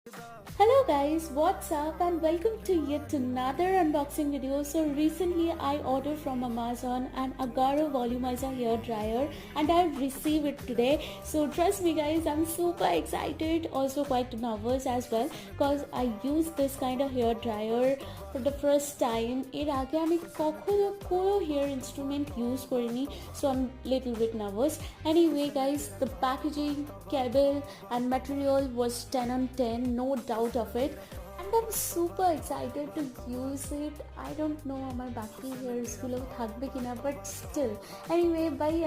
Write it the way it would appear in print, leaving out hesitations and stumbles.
Hello guys, what's up and welcome to yet another unboxing video. So recently I ordered from Amazon an agaro volumizer hair dryer and I've received it today. So trust me guys, I'm super excited, also quite nervous as well because I used this kind of hair dryer for the first time. এর আগে আমি কখনো কোনো hair instrument use করিনি, so I'm little bit nervous. Anyway guys, the packaging, cable and material was 10 on 10, no doubt of it, and I'm super excited to use it. I don't know আমার বাকি hairs গুলো থাকবে কিনা, but still anyway, bye.